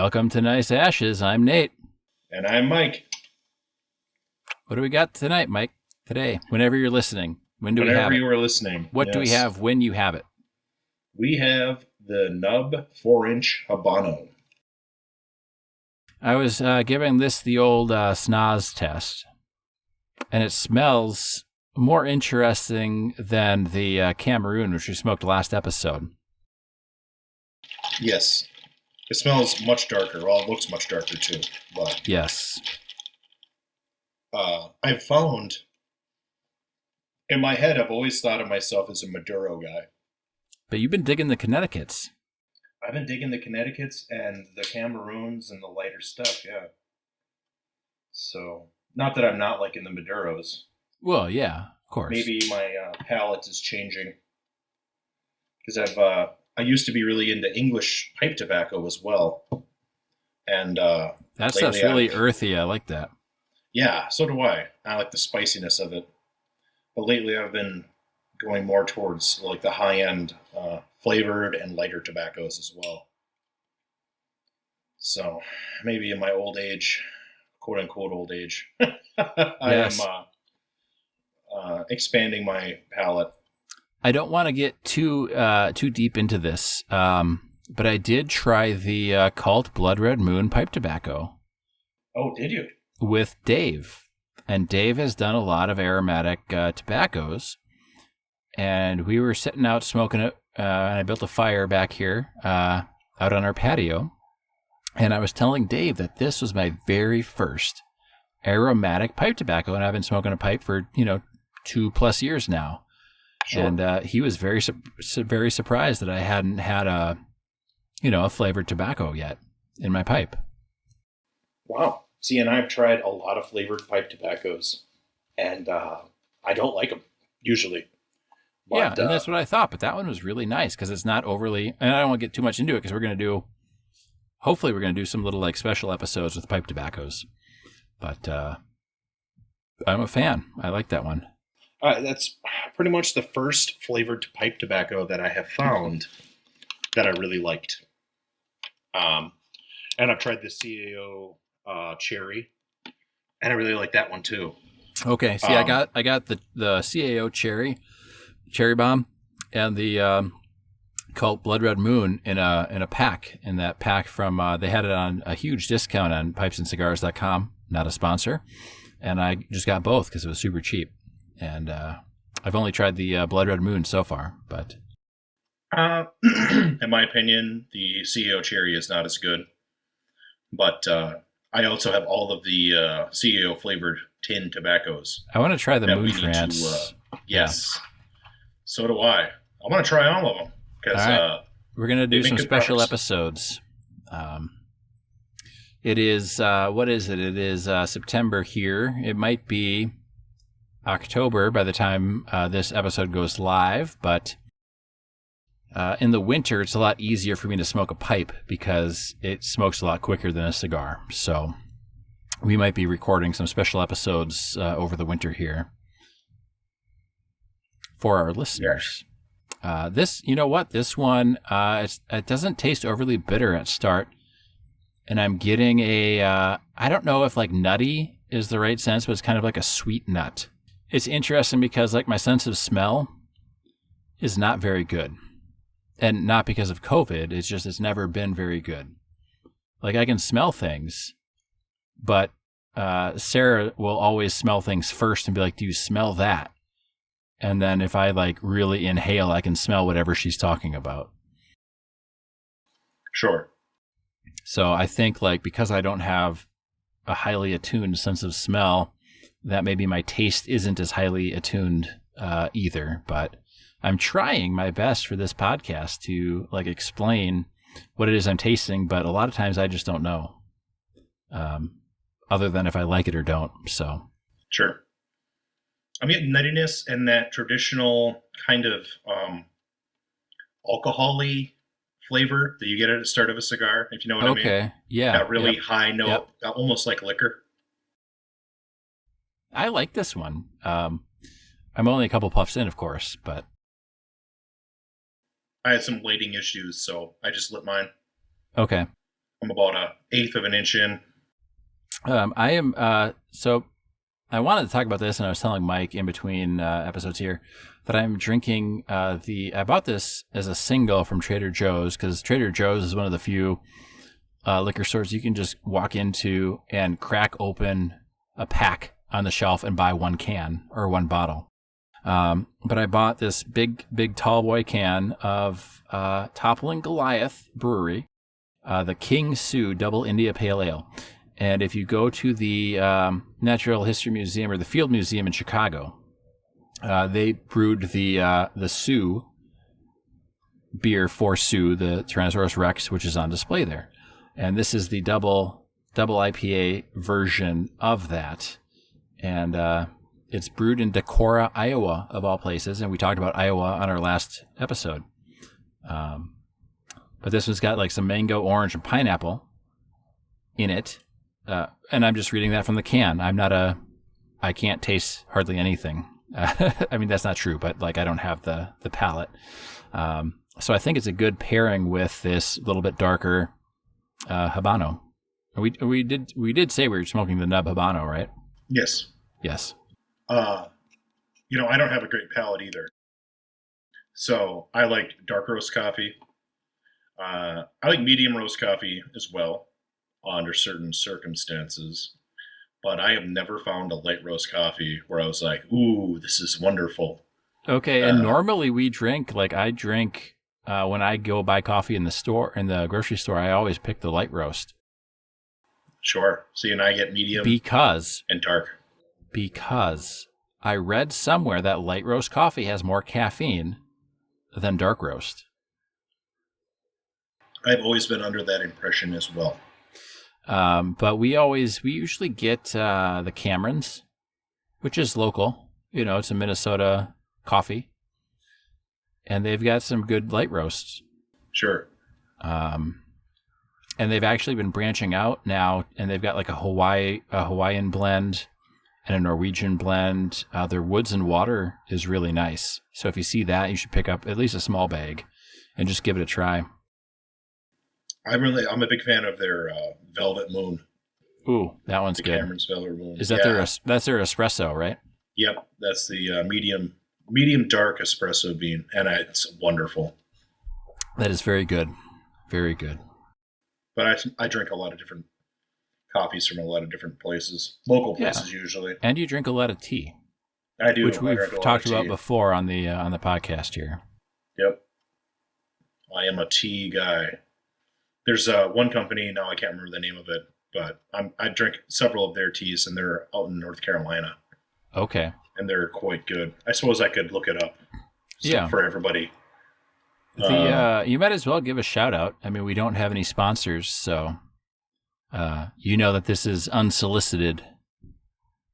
Welcome to Nice Ashes. I'm Nate. And I'm Mike. What do we got tonight, Mike? Today, whenever you're listening. Whenever you are listening. What do we have when you have it? We have the Nub 4-inch Habano. I was giving this the old snaz test, and it smells more interesting than the Cameroon, which we smoked last episode. Yes. It smells much darker. Well, it looks much darker, too. But yes. I've found, in my head, I've always thought of myself as a Maduro guy. But you've been digging the Connecticut's. I've been digging the Connecticut's and the Cameroons and the lighter stuff, yeah. So, not that I'm not liking the Maduros. Well, yeah, of course. Maybe my palate is changing. Because I used to be really into English pipe tobacco as well. And that stuff's really earthy. I like that. Yeah, so do I. I like the spiciness of it. But lately I've been going more towards like the high-end flavored and lighter tobaccos as well. So maybe in my old age, quote-unquote old age, I am expanding my palate. I don't want to get too deep into this, but I did try the Cult Blood Red Moon pipe tobacco. Oh, did you? With Dave. And Dave has done a lot of aromatic tobaccos. And we were sitting out smoking it, and I built a fire back here out on our patio. And I was telling Dave that this was my very first aromatic pipe tobacco, and I've been smoking a pipe for, 2+ years now. Sure. And he was very surprised that I hadn't had a flavored tobacco yet in my pipe. Wow. See, and I've tried a lot of flavored pipe tobaccos, and I don't like them, usually. But, yeah, and that's what I thought, but that one was really nice because it's not overly, and I don't want to get too much into it because hopefully we're going to do some little special episodes with pipe tobaccos. But I'm a fan. I like that one. That's pretty much the first flavored pipe tobacco that I have found that I really liked. And I've tried the CAO cherry, and I really like that one too. Okay, see, I got the CAO cherry bomb, and the Cult Blood Red Moon in a pack. In that pack from they had it on a huge discount on pipesandcigars.com. Not a sponsor, and I just got both because it was super cheap. And I've only tried the Blood Red Moon so far, but in my opinion, the CAO cherry is not as good. But I also have all of the CAO flavored tin tobaccos. I want to try the Moon France. Yes, yeah. So do I. I want to try all of them because we're going to do some special episodes. It is what is it? It is September here. It might be October by the time this episode goes live, but in the winter it's a lot easier for me to smoke a pipe because it smokes a lot quicker than a cigar. So we might be recording some special episodes over the winter here for our listeners. This, this one, it doesn't taste overly bitter at start, and I'm getting I don't know if nutty is the right sense, but it's kind of like a sweet nut. It's interesting because my sense of smell is not very good. And not because of COVID, it's never been very good. I can smell things, but Sarah will always smell things first and be like, do you smell that? And then if I really inhale, I can smell whatever she's talking about. Sure. So I think because I don't have a highly attuned sense of smell, that maybe my taste isn't as highly attuned either, but I'm trying my best for this podcast to explain what it is I'm tasting, but a lot of times I just don't know, other than if I like it or don't. So sure. I'm getting nuttiness and that traditional kind of alcohol-y flavor that you get at the start of a cigar, if you know what I mean. Okay, yeah. That really high note, almost like liquor. I like this one. I'm only a couple puffs in, of course, but I had some lighting issues, so I just lit mine. Okay. I'm about an eighth of an inch in. I am, so I wanted to talk about this, and I was telling Mike in between episodes here that I'm drinking I bought this as a single from Trader Joe's, because Trader Joe's is one of the few liquor stores you can just walk into and crack open a pack on the shelf and buy one can or one bottle. But I bought this big tall boy can of Toppling Goliath Brewery, the King Sue Double India Pale Ale. And if you go to the Natural History Museum or the Field Museum in Chicago, they brewed the Sue beer for Sue, the Tyrannosaurus Rex, which is on display there. And this is the double IPA version of that. And it's brewed in Decorah, Iowa, of all places. And we talked about Iowa on our last episode. But this one's got like some mango, orange, and pineapple in it. And I'm just reading that from the can. I can't taste hardly anything. I mean, that's not true, but like I don't have the palate. So I think it's a good pairing with this little bit darker Habano. We did say we were smoking the Nub Habano, right? Yes. Yes. I don't have a great palate either. So I like dark roast coffee. I like medium roast coffee as well under certain circumstances. But I have never found a light roast coffee where I was like, ooh, this is wonderful. Okay, and normally I drink when I go buy coffee in the grocery store, I always pick the light roast. Sure. See, and I get medium and dark. Because I read somewhere that light roast coffee has more caffeine than dark roast. I've always been under that impression as well. But we usually get the Cameron's, which is local. It's a Minnesota coffee. And they've got some good light roasts. Sure. And they've actually been branching out now, and they've got like a Hawaiian blend and a Norwegian blend. Their Woods and Water is really nice. So if you see that, you should pick up at least a small bag and just give it a try. I'm a big fan of their Velvet Moon. Ooh, that one's good. Cameron's Velvet Moon. Is that that's their espresso, right? Yep, that's the medium dark espresso bean, and it's wonderful. That is very good, very good. But I drink a lot of different coffees from a lot of different places, local places usually. And you drink a lot of tea. I do, which we've talked about before on the podcast here. Yep, I am a tea guy. There's one company, now I can't remember the name of it, but I drink several of their teas, and they're out in North Carolina. Okay. And they're quite good. I suppose I could look it up for everybody. You might as well give a shout out. I mean, we don't have any sponsors, so that this is unsolicited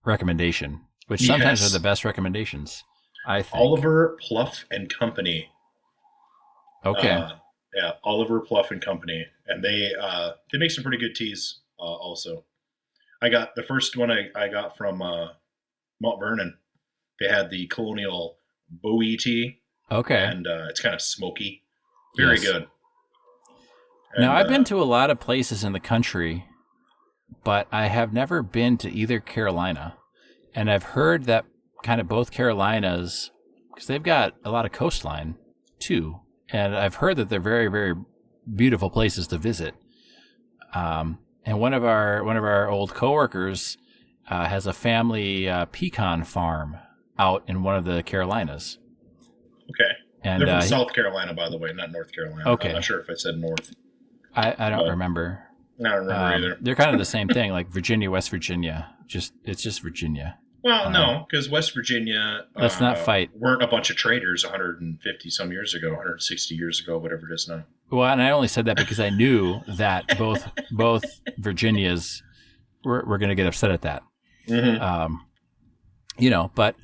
recommendation, which sometimes are the best recommendations, I think. Oliva Pluff and Company. Okay. Oliva Pluff and Company, and they make some pretty good teas. Also, I got the first one I got from Mount Vernon. They had the Colonial Bowie tea. Okay, and it's kind of smoky, very good. And, now I've been to a lot of places in the country, but I have never been to either Carolina, and I've heard that kind of both Carolinas, because they've got a lot of coastline too. And I've heard that they're very, very beautiful places to visit. And one of our old coworkers has a family pecan farm out in one of the Carolinas. Okay. And they're from South Carolina, by the way, not North Carolina. Okay. I'm not sure if I said North. I don't remember. I don't remember either. They're kind of the same thing, like Virginia, West Virginia. It's just Virginia. Well, no, because West Virginia let's not fight. Weren't a bunch of traders 150 some years ago, 160 years ago, whatever it is now. Well, and I only said that because I knew that both Virginias were going to get upset at that. Mm-hmm. But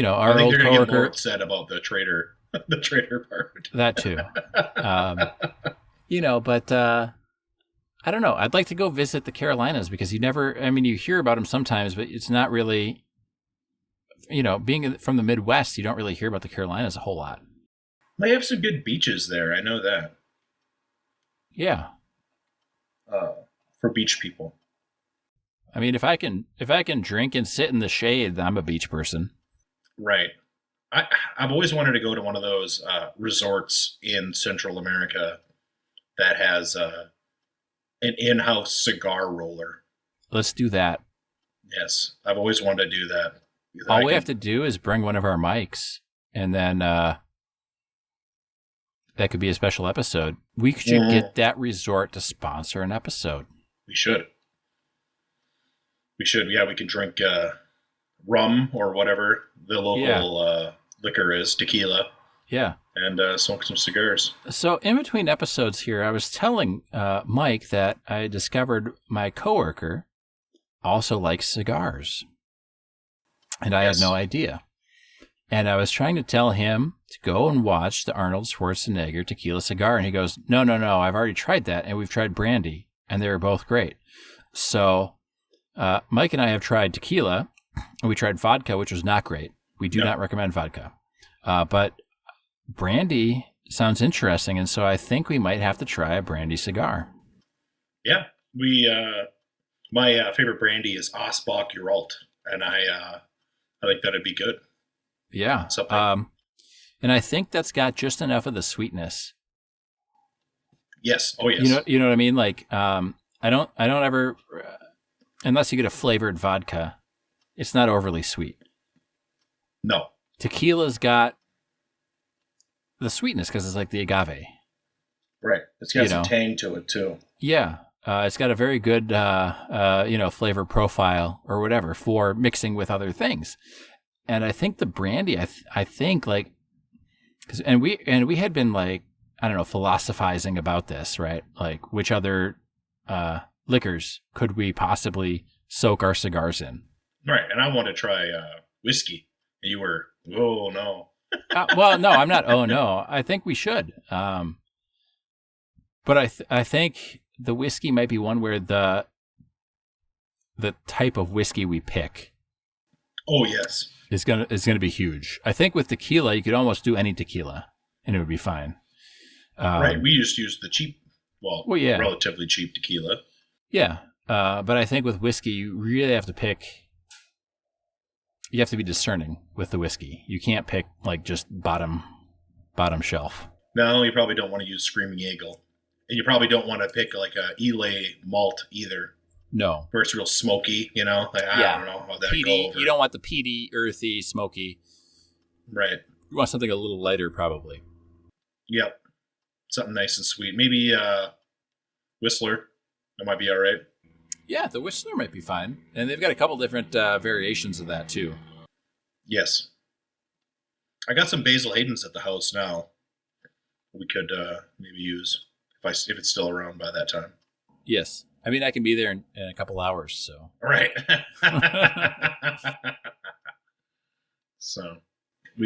our I think old they're going to get more coworker upset about the trader part. That too. But I don't know. I'd like to go visit the Carolinas because you hear about them sometimes, but it's not really, being from the Midwest, you don't really hear about the Carolinas a whole lot. They have some good beaches there. I know that. Yeah. for beach people. I mean, if I can drink and sit in the shade, then I'm a beach person. Right. I've always wanted to go to one of those resorts in Central America that has an in-house cigar roller. Let's do that. Yes, I've always wanted to do that. All we have to do is bring one of our mics, and then that could be a special episode. We should get that resort to sponsor an episode. We should. Yeah, we can drink rum or whatever the local liquor is, tequila. Yeah. And smoke some cigars. So in between episodes here, I was telling Mike that I discovered my coworker also likes cigars. And I had no idea. And I was trying to tell him to go and watch the Arnold Schwarzenegger tequila cigar. And he goes, no, I've already tried that. And we've tried brandy. And they were both great. So Mike and I have tried tequila. And we tried vodka, which was not great. We do not recommend vodka. But brandy sounds interesting. And so I think we might have to try a brandy cigar. Yeah. My favorite brandy is Asbach Uralt. And I think that'd be good. Yeah. And I think that's got just enough of the sweetness. Yes. Oh, yes. You know what I mean? Like, I don't ever, unless you get a flavored vodka, it's not overly sweet. No. Tequila's got the sweetness because it's like the agave. Right. It's got some tang to it too. Yeah. It's got a very good, flavor profile or whatever for mixing with other things. And I think the brandy, I think like, and we had been like, I don't know, philosophizing about this, right? Like which other liquors could we possibly soak our cigars in? Right. And I want to try whiskey. And you were, oh no. Well, no, I'm not. Oh no, I think we should. But I think the whiskey might be one where the type of whiskey we pick. Oh yes. Is gonna be huge. I think with tequila, you could almost do any tequila, and it would be fine. Right. We just use the cheap, relatively cheap tequila. Yeah. But I think with whiskey, you really have to pick. You have to be discerning with the whiskey. You can't pick like just bottom shelf. No, you probably don't want to use Screaming Eagle, and you probably don't want to pick like a Elay malt either. No. Where it's real smoky, Like, I don't know how that goes. You don't want the peaty, earthy, smoky. Right. You want something a little lighter, probably. Yep. Something nice and sweet. Maybe Whistler. That might be all right. Yeah, the Whistler might be fine. And they've got a couple different variations of that, too. Yes. I got some Basil Hayden's at the house now. We could maybe use if it's still around by that time. Yes. I mean, I can be there in a couple hours, so. Right. So,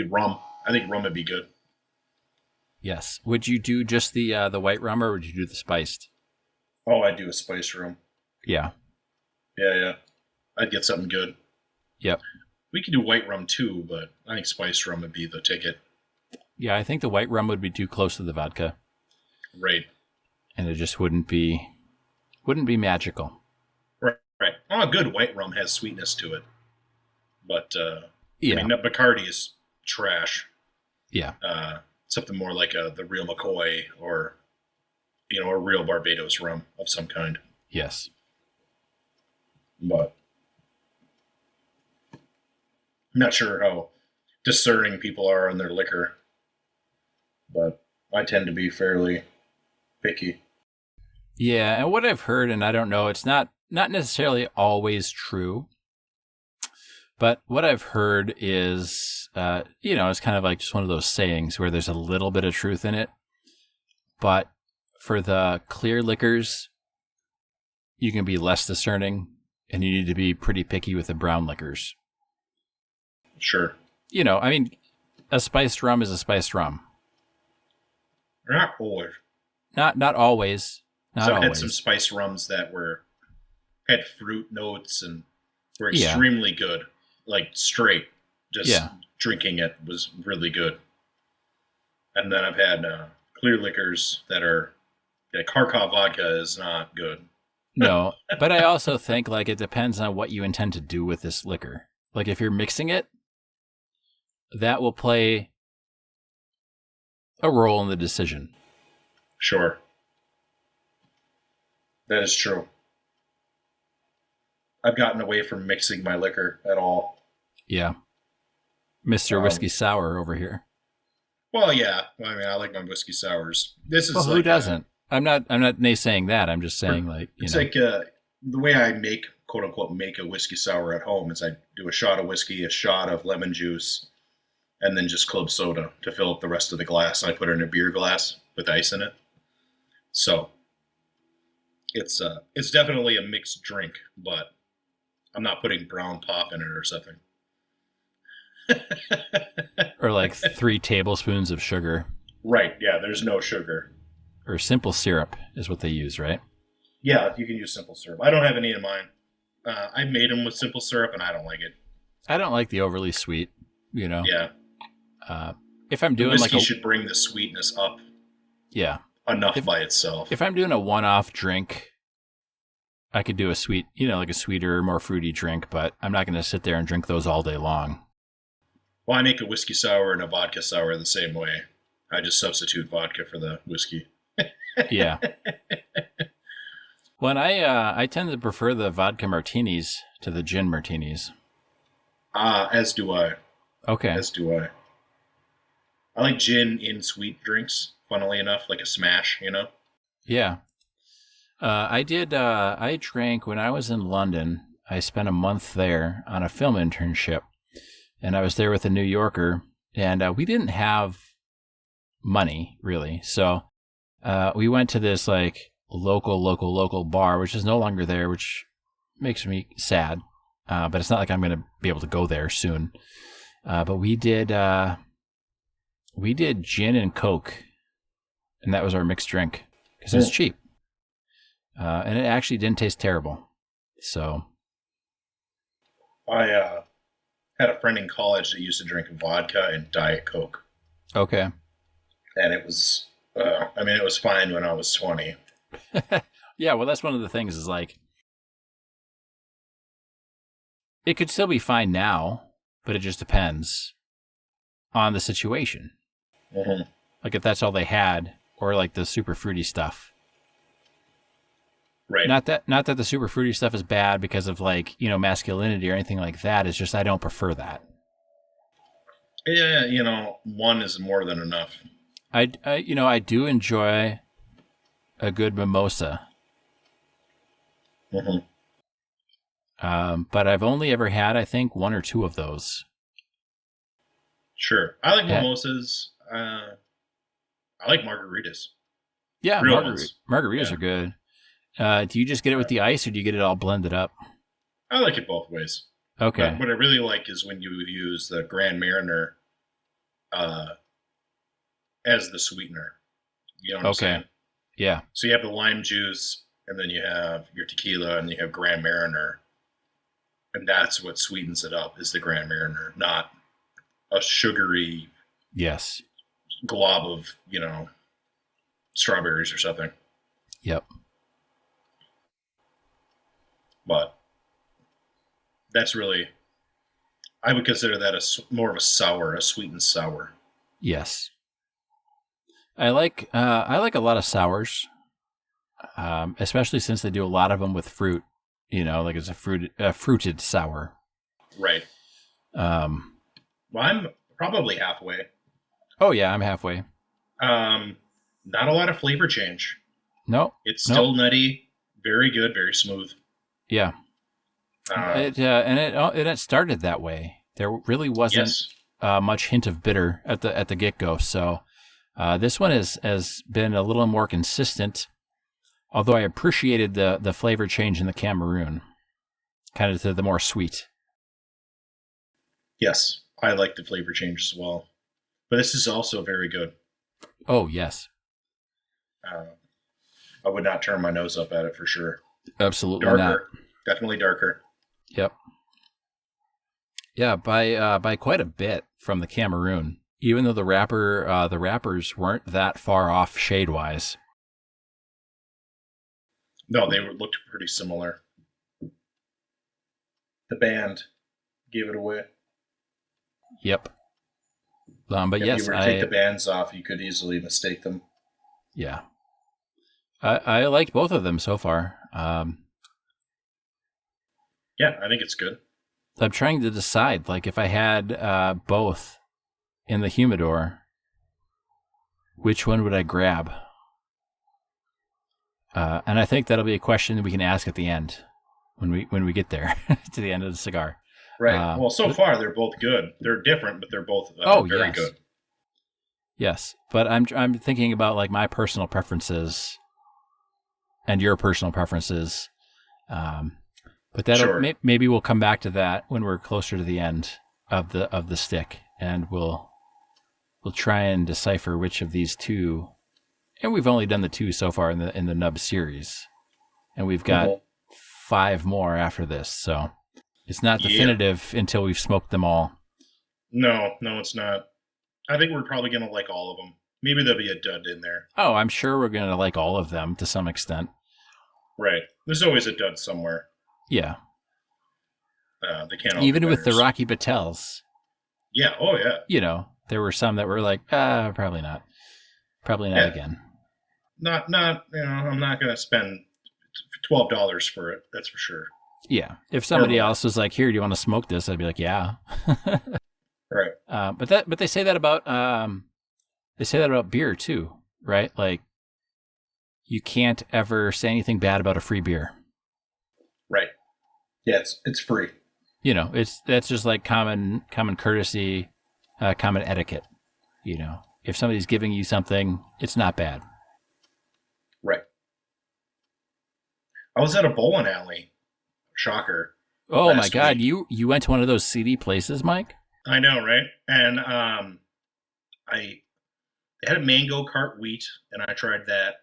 rum. I think rum would be good. Yes. Would you do just the white rum, or would you do the spiced? Oh, I'd do a spiced rum. Yeah. Yeah. I'd get something good. Yep. We could do white rum too, but I think spiced rum would be the ticket. Yeah, I think the white rum would be too close to the vodka. Right. And it just wouldn't be magical. Right. Oh, a good white rum has sweetness to it. But, yeah. I mean, Bacardi is trash. Yeah. Something more like the real McCoy or, a real Barbados rum of some kind. Yes. But I'm not sure how discerning people are on their liquor. But I tend to be fairly picky. Yeah, and what I've heard, and I don't know, it's not necessarily always true, but what I've heard is, it's kind of like just one of those sayings where there's a little bit of truth in it. But for the clear liquors, you can be less discerning, and you need to be pretty picky with the brown liquors. Sure. I mean, a spiced rum is a spiced rum. Not always. Not always. So I've had some spiced rums that had fruit notes and were extremely good. Like straight. Just drinking it was really good. And then I've had clear liquors that are, Kharkov vodka is not good. No, but I also think like it depends on what you intend to do with this liquor. Like if you're mixing it, that will play a role in the decision. Sure. That is true. I've gotten away from mixing my liquor at all. Yeah. Mr. Whiskey Sour over here. Well, yeah. I mean, I like my whiskey sours. This is well, who like doesn't? I'm not naysaying that. I'm just saying like, it's like the way I make, quote unquote, make a whiskey sour at home is I do a shot of whiskey, a shot of lemon juice, and then just club soda to fill up the rest of the glass. And I put it in a beer glass with ice in it. So it's definitely a mixed drink, but I'm not putting brown pop in it or something. or like 3 tablespoons of sugar. Right, yeah, there's no sugar. Or simple syrup is what they use, right? Yeah, you can use simple syrup. I don't have any in mine. I've made them with simple syrup, and I don't like it. I don't like the overly sweet, Yeah. If I'm doing whiskey like should bring the sweetness up. Yeah. Enough by itself. If I'm doing a one-off drink, I could do a sweet, like a sweeter, more fruity drink, but I'm not going to sit there and drink those all day long. Well, I make a whiskey sour and a vodka sour the same way. I just substitute vodka for the whiskey. Yeah. Well, I tend to prefer the vodka martinis to the gin martinis. As do I. Okay. As do I. I like gin in sweet drinks, funnily enough, like a smash, Yeah. I drank when I was in London. I spent a month there on a film internship, and I was there with a New Yorker, and we didn't have money, really. So we went to this like local bar, which is no longer there, which makes me sad. But it's not like I'm going to be able to go there soon. But we did gin and Coke, and that was our mixed drink because it's cheap. And it actually didn't taste terrible. So I had a friend in college that used to drink vodka and Diet Coke. Okay. And it was, it was fine when I was 20. Yeah, well, that's one of the things is like, it could still be fine now, but it just depends on the situation. Mm-hmm. Like if that's all they had, or like the super fruity stuff. Right. Not that the super fruity stuff is bad because of like, masculinity or anything like that. It's just I don't prefer that. Yeah, one is more than enough. I do enjoy a good mimosa. Mm-hmm. But I've only ever had, I think, 1 or 2 of those. Sure. I like mimosas. I like margaritas. Yeah, margaritas are good. Do you just get it with the ice, or do you get it all blended up? I like it both ways. Okay. But what I really like is when you use the Grand Marnier as the sweetener. You know what I'm saying? Yeah. So you have the lime juice, and then you have your tequila, and you have Grand Marnier. And that's what sweetens it up, is the Grand Marnier, not a sugary glob of, strawberries or something. Yep. But that's really, I would consider that more of a sour, a sweetened sour. Yes. I like a lot of sours, especially since they do a lot of them with fruit. Like it's a fruited sour. Right. Well, I'm probably halfway. Oh yeah, I'm halfway. Not a lot of flavor change. No. It's still nutty, very good, very smooth. Yeah. It started that way. There really wasn't much hint of bitter at the get-go. So this one has been a little more consistent. Although I appreciated the flavor change in the Cameroon, kind of to the more sweet. Yes, I like the flavor change as well. But this is also very good. Oh, yes. I would not turn my nose up at it for sure. Absolutely darker. not. Definitely darker. Yep. Yeah, by quite a bit from the Cameroon, even though the wrappers weren't that far off shade-wise. No, looked pretty similar. The band gave it away. Yep. But If yes, you were to take the bands off, you could easily mistake them. Yeah. I liked both of them so far. Yeah, I think it's good. I'm trying to decide, like, if I had both in the humidor, which one would I grab? And I think that'll be a question that we can ask at the end when we get there to the end of the cigar. Right. Well, so far they're both good. They're different, but they're both very good. Yes, but I'm thinking about like my personal preferences and your personal preferences. But that maybe we'll come back to that when we're closer to the end of the stick, and we'll try and decipher which of these two. And we've only done the two so far in the Nub series, and we've got 5 more after this. So it's not definitive until we've smoked them all. No, it's not. I think we're probably going to like all of them. Maybe there'll be a dud in there. Oh, I'm sure we're going to like all of them to some extent. Right. There's always a dud somewhere. Yeah. They can't all even with the Rocky Patels. Yeah. Oh, yeah. You know, there were some that were like, probably not. Probably not again. Not. I'm not going to spend $12 for it. That's for sure. Yeah. If somebody else was like, "Here, do you want to smoke this?" I'd be like, "Yeah." Right. But they say that about beer too, right? Like, you can't ever say anything bad about a free beer. Right. Yeah, it's free. You know, that's just like common courtesy, common etiquette. You know, if somebody's giving you something, it's not bad. Right. I was at a bowling alley. Shocker. Oh my God, you went to one of those seedy places, Mike? I know, right? And they had a mango cart wheat, and I tried that.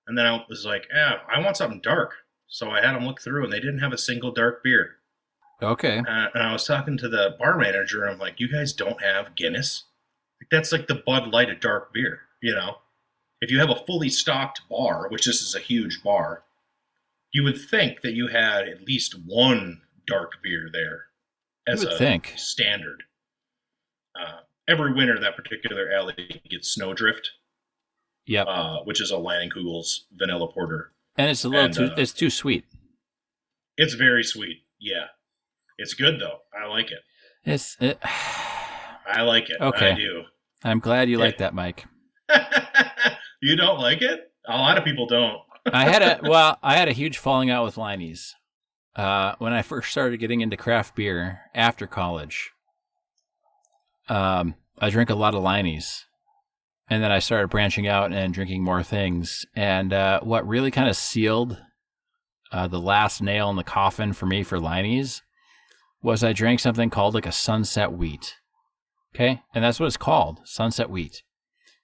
And then I was like, I want something dark. So I had them look through, and they didn't have a single dark beer. Okay. And I was talking to the bar manager, and I'm like, you guys don't have Guinness? Like, that's like the Bud Light of dark beer, you know? If you have a fully stocked bar, which this is a huge bar, you would think that you had at least one dark beer there as standard. Every winter, that particular alley gets Snowdrift. Yep. Which is a Lanningkugel's vanilla porter. And it's it's too sweet. It's very sweet. Yeah. It's good though. I like it. I like it. Okay. I do. I'm glad you like that, Mike. You don't like it? A lot of people don't. I had a huge falling out with Liney's. When I first started getting into craft beer after college. I drank a lot of Liney's. And then I started branching out and drinking more things. And what really kind of sealed the last nail in the coffin for me for Liney's was I drank something called like a sunset wheat. Okay? And that's what it's called, sunset wheat.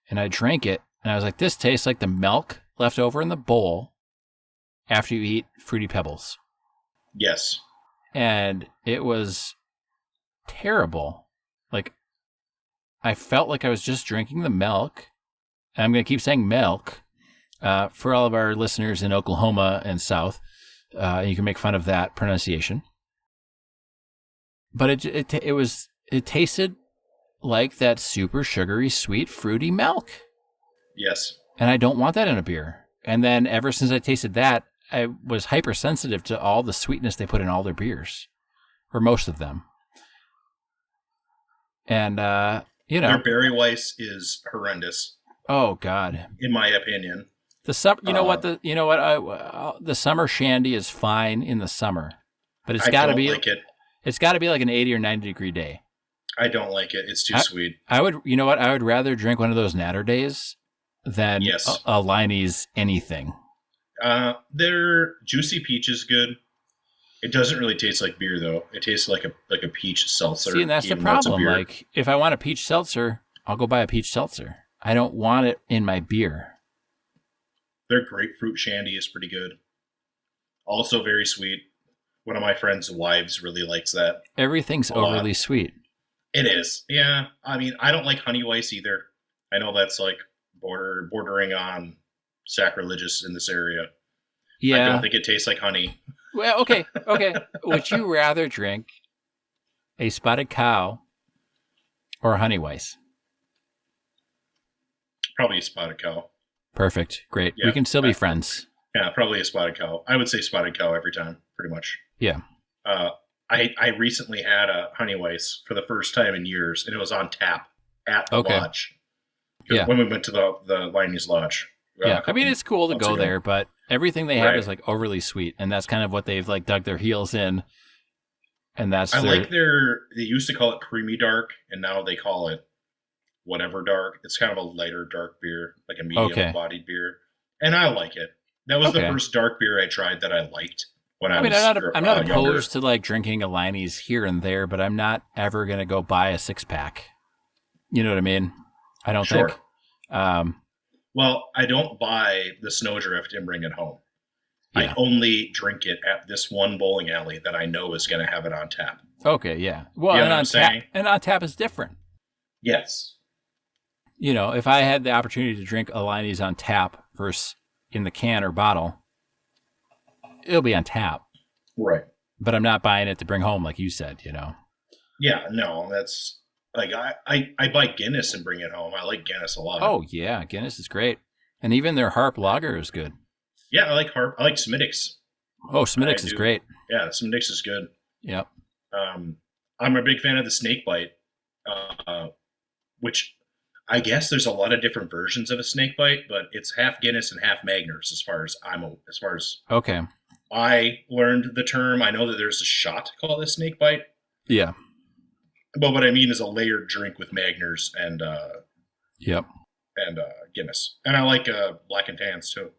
And I drank it, and I was like, this tastes like the milk left over in the bowl after you eat Fruity Pebbles. Yes. And it was terrible. Like, I felt like I was just drinking the milk. And I'm going to keep saying milk for all of our listeners in Oklahoma and South. You can make fun of that pronunciation. But it tasted like that super sugary, sweet, fruity milk. Yes. And I don't want that in a beer. And then ever since I tasted that, I was hypersensitive to all the sweetness they put in all their beers, or most of them. And their Berry Weiss is horrendous. Oh God! In my opinion, the summer. The summer shandy is fine in the summer, but it's got to be like it. It's got to be like an 80 or 90 degree day. I don't like it. It's too sweet. I would. You know what? I would rather drink one of those Natter days than a Liney's anything. Their juicy peach is good. It doesn't really taste like beer though. It tastes like a peach seltzer. See, and that's the problem. Like, if I want a peach seltzer, I'll go buy a peach seltzer. I don't want it in my beer. Their grapefruit shandy is pretty good. Also very sweet. One of my friends' wives really likes that. Everything's overly sweet. It is. Yeah. I mean, I don't like Honey Weiss either. I know that's like bordering on sacrilegious in this area. I don't Yeah. think it tastes like honey. Well, okay. Would you rather drink a spotted cow or a honey Weiss? Probably a spotted cow. Perfect. Great. Yeah. We can still be friends. Yeah, probably a spotted cow. I would say spotted cow every time, pretty much. Yeah. I recently had a honey Weiss for the first time in years, and it was on tap at the lodge. Yeah. When we went to the Liney's Lodge. Yeah. I mean, it's cool to go ago. there, but everything they have is like overly sweet, and that's kind of what they've like dug their heels in. And that's like they used to call it creamy dark, and now they call it whatever dark. It's kind of a lighter dark beer, like a medium bodied beer. And I like it. That was the first dark beer I tried that I liked when I was I'm not opposed younger. to like drinking a Liney's here and there, but I'm not ever going to go buy a 6-pack. You know what I mean? I don't think. Well, I don't buy the Snowdrift and bring it home. Yeah. I only drink it at this one bowling alley that I know is going to have it on tap. Okay, yeah. Well, You know and on tap is different. Yes. You know, if I had the opportunity to drink a Liney's on tap versus in the can or bottle, it'll be on tap. Right. But I'm not buying it to bring home, like you said, you know. Yeah, no, that's like I buy Guinness and bring it home. I like Guinness a lot. Oh yeah, Guinness is great, and even their Harp Lager is good. Yeah, I like Harp. I like Smittix. Oh, Smittix is great. Yeah, Smittix is good. Yep. I'm a big fan of the Snake Bite, which I guess there's a lot of different versions of a Snake Bite, but it's half Guinness and half Magners as far as Okay. I learned the term. I know that there's a shot called a Snake Bite. Yeah. But what I mean is a layered drink with Magners and Guinness. And I like Black and Tans too.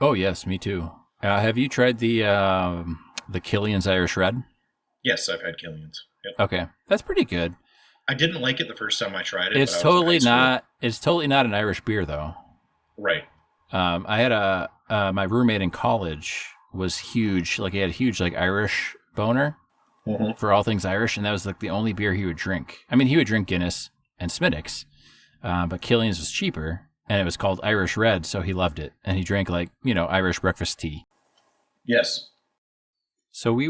Oh yes, me too. Have you tried the Killian's Irish Red? Yes, I've had Killian's. Yep. Okay, that's pretty good. I didn't like it the first time I tried it. It's totally not. It's totally not an Irish beer though. Right. I had my roommate in college was huge. Like he had a huge like Irish boner for all things Irish, and that was like the only beer he would drink. I mean, he would drink Guinness and Smittix, but Killian's was cheaper, and it was called Irish Red, so he loved it, and he drank like Irish breakfast tea. Yes. So we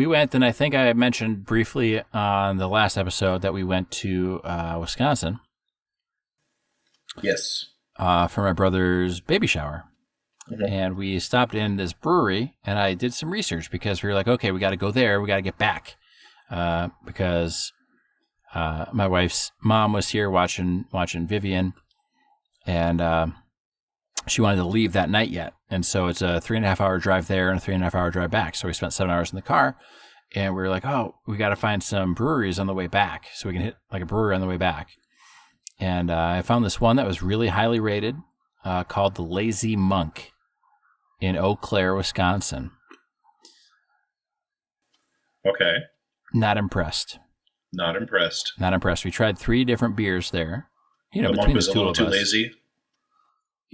went, and I think I mentioned briefly on the last episode that we went to Wisconsin. Yes. For my brother's baby shower. And we stopped in this brewery, and I did some research because we were like, okay, we got to go there. We got to get back because my wife's mom was here watching Vivian, and she wanted to leave that night yet. And so it's a 3.5-hour drive there and a 3.5-hour drive back. So we spent 7 hours in the car, and we were like, oh, we got to find some breweries on the way back so we can hit like a brewery on the way back. And I found this one that was really highly rated called the Lazy Monk in Eau Claire, Wisconsin. Okay. Not impressed. Not impressed. Not impressed. We tried 3 different beers there. The Monk was a little too lazy.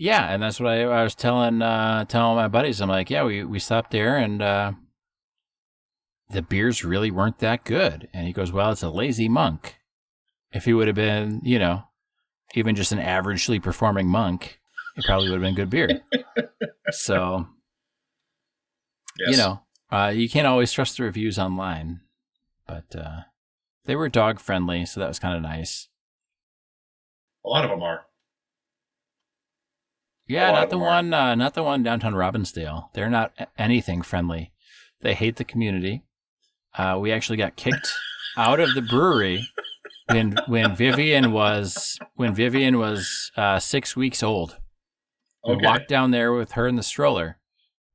Yeah, and that's what I was telling my buddies. I'm like, yeah, we stopped there, and the beers really weren't that good. And he goes, well, it's a Lazy Monk. If he would have been, even just an averagely performing monk, it probably would have been good beer. So, yes. You can't always trust the reviews online, but they were dog friendly, so that was kind of nice. A lot of them are. Yeah, not the one downtown Robbinsdale. They're not anything friendly. They hate the community. We actually got kicked out of the brewery when Vivian was 6 weeks old. We walked down there with her in the stroller,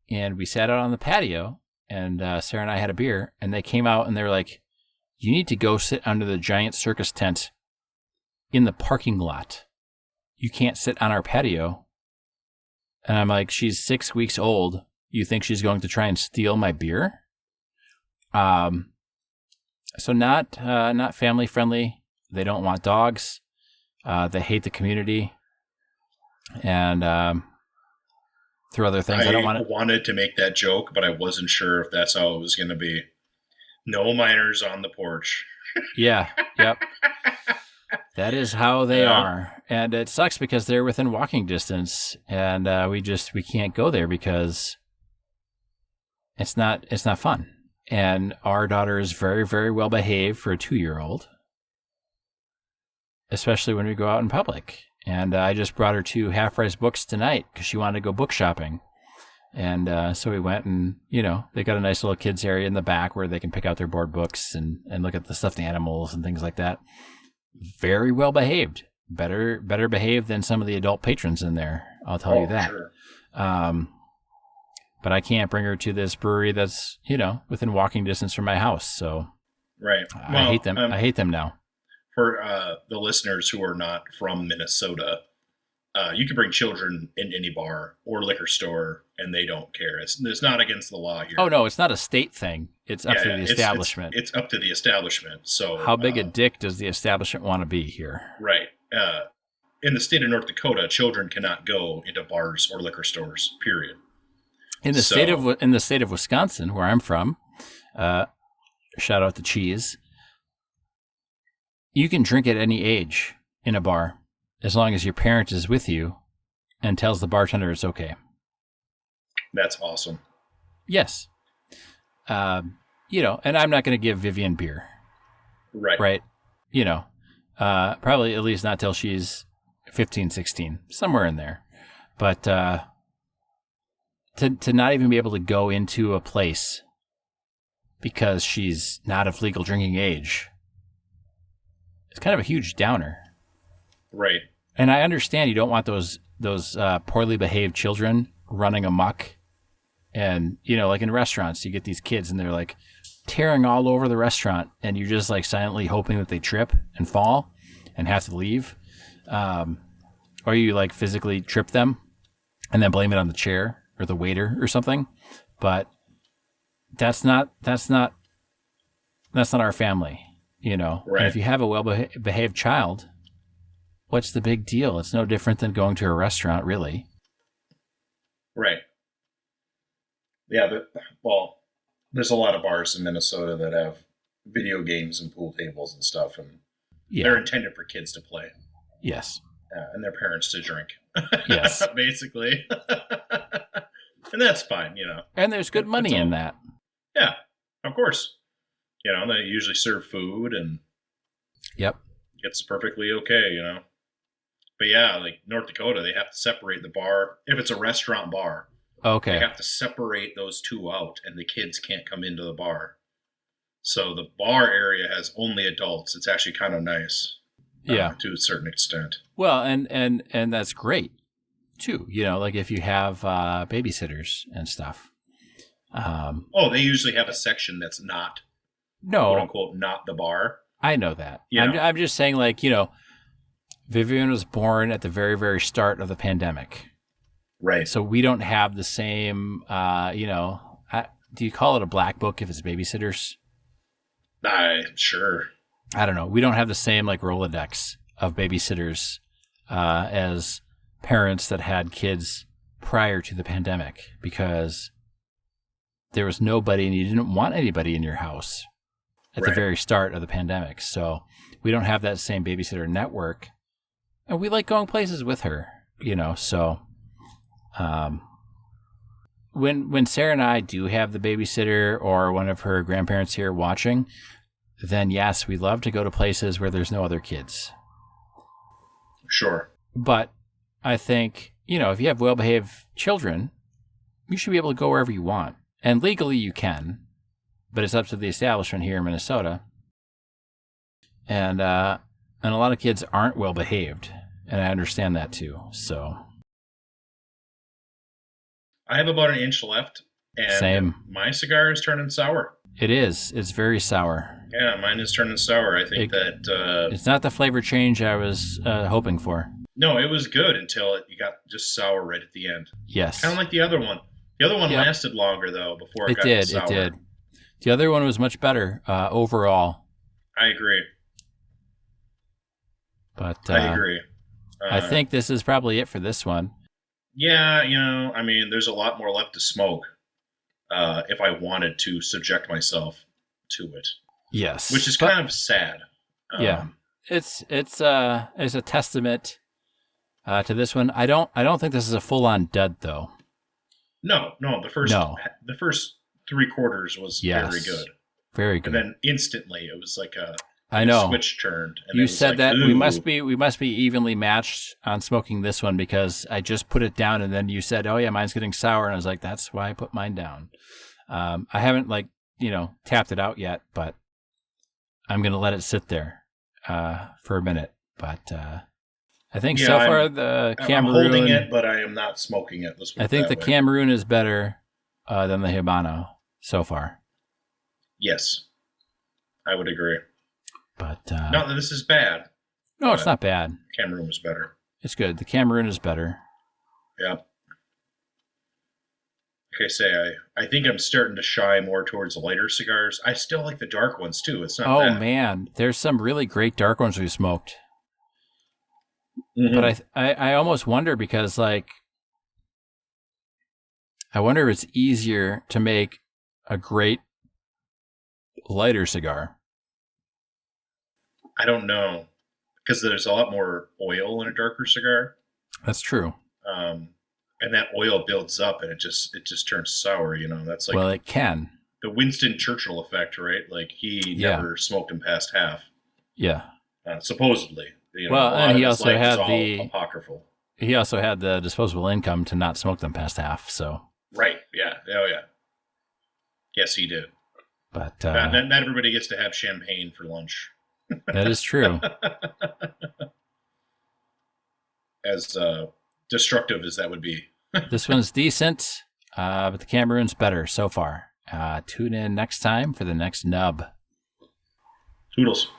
and we sat out on the patio, and Sarah and I had a beer, and they came out and they were like, you need to go sit under the giant circus tent in the parking lot. You can't sit on our patio. And I'm like, she's 6 weeks old. You think she's going to try and steal my beer? So not family friendly. They don't want dogs. They hate the community. And through other things, I wanted to make that joke, but I wasn't sure if that's how it was going to be. No minors on the porch. Yeah. Yep. That is how they are. And it sucks because they're within walking distance, and we can't go there because it's not fun. And our daughter is very, very well behaved for a 2-year-old, especially when we go out in public. And I just brought her to Half Price Books tonight because she wanted to go book shopping. And so we went, and, they got a nice little kids area in the back where they can pick out their board books and look at the stuffed animals and things like that. Very well behaved. Better behaved than some of the adult patrons in there. I'll tell you that. Sure. But I can't bring her to this brewery that's, within walking distance from my house. So right. I hate them. I hate them now. For the listeners who are not from Minnesota, you can bring children in any bar or liquor store, and they don't care. It's not against the law here. Oh, no, it's not a state thing. It's up to the establishment. It's up to the establishment. So how big a dick does the establishment want to be here? Right. In the state of North Dakota, children cannot go into bars or liquor stores, period. In the state of Wisconsin, where I'm from, shout out to Cheese, you can drink at any age in a bar as long as your parent is with you and tells the bartender it's okay. That's awesome. Yes. And I'm not going to give Vivian beer. Right. Right. Probably at least not till she's 15, 16, somewhere in there. But to not even be able to go into a place because she's not of legal drinking age, it's kind of a huge downer. Right. And I understand you don't want those poorly behaved children running amok. And, like in restaurants, you get these kids and they're like tearing all over the restaurant, and you're just like silently hoping that they trip and fall and have to leave. Or you like physically trip them and then blame it on the chair or the waiter or something. But that's not our family, Right. And if you have a well-behaved child, what's the big deal? It's no different than going to a restaurant, really. Right. Yeah, there's a lot of bars in Minnesota that have video games and pool tables and stuff, and they're intended for kids to play. Yes. And their parents to drink. Yes. Basically. And that's fine, And there's good money in that. Yeah, of course. They usually serve food, and yep, it's perfectly okay, But yeah, like North Dakota, they have to separate the bar. If it's a restaurant bar, okay, they have to separate those two out, and the kids can't come into the bar. So the bar area has only adults. It's actually kind of nice, to a certain extent. Well, and that's great too. Like if you have babysitters and stuff. They usually have a section that's not, quote unquote, not the bar. I know that. I'm just saying, like, Vivian was born at the very, very start of the pandemic. Right. So we don't have the same, do you call it a black book if it's babysitters? Sure. I don't know. We don't have the same, like, Rolodex of babysitters as parents that had kids prior to the pandemic, because there was nobody and you didn't want anybody in your house at the very start of the pandemic. So we don't have that same babysitter network. And we like going places with her, so when Sarah and I do have the babysitter or one of her grandparents here watching, then yes, we love to go to places where there's no other kids. Sure. But I think, if you have well-behaved children, you should be able to go wherever you want. And legally you can, but it's up to the establishment here in Minnesota. And a lot of kids aren't well behaved, and I understand that too. So I have about an inch left, and same. My cigar is turning sour. It is. It's very sour. Yeah, mine is turning sour. I think that it's not the flavor change I was hoping for. No, it was good until it got just sour right at the end. Yes, kind of like the other one. The other one lasted longer though before it got sour. It did. The other one was much better overall. I agree. But I agree. I think this is probably it for this one. Yeah, there's a lot more left to smoke if I wanted to subject myself to it. Yes. Which is kind of sad. Yeah. it's a testament to this one. I don't think this is a full on dud though. No. The first 3/4 was very good. Very good. And then instantly it was like I know. Switch turned. And you it was said like, that ooh. we must be evenly matched on smoking this one because I just put it down and then you said, "Oh yeah, mine's getting sour," and I was like, "That's why I put mine down." I haven't tapped it out yet, but I'm gonna let it sit there for a minute. But I think so far the Cameroon. I'm holding it, but I am not smoking it. I think the Cameroon is better than the Habano so far. Yes, I would agree. But not that this is bad. No, it's not bad. Cameroon was better. It's good. The Cameroon is better. Yeah. Like I say, I think I'm starting to shy more towards lighter cigars. I still like the dark ones too. It's not. Oh man, there's some really great dark ones we smoked. Mm-hmm. But I almost wonder because I wonder if it's easier to make a great lighter cigar. I don't know, because there's a lot more oil in a darker cigar. That's true. And that oil builds up, and it just turns sour. That's like, well, it can. The Winston Churchill effect, right? Like he never smoked him past half. Yeah. Supposedly. And he also had apocryphal. He also had the disposable income to not smoke them past half. So. Right. Yeah. Oh yeah. Yes, he did. But not everybody gets to have champagne for lunch. That is true. As destructive as that would be. This one's decent, but the Cameroon's better so far. Tune in next time for the next nub. Toodles.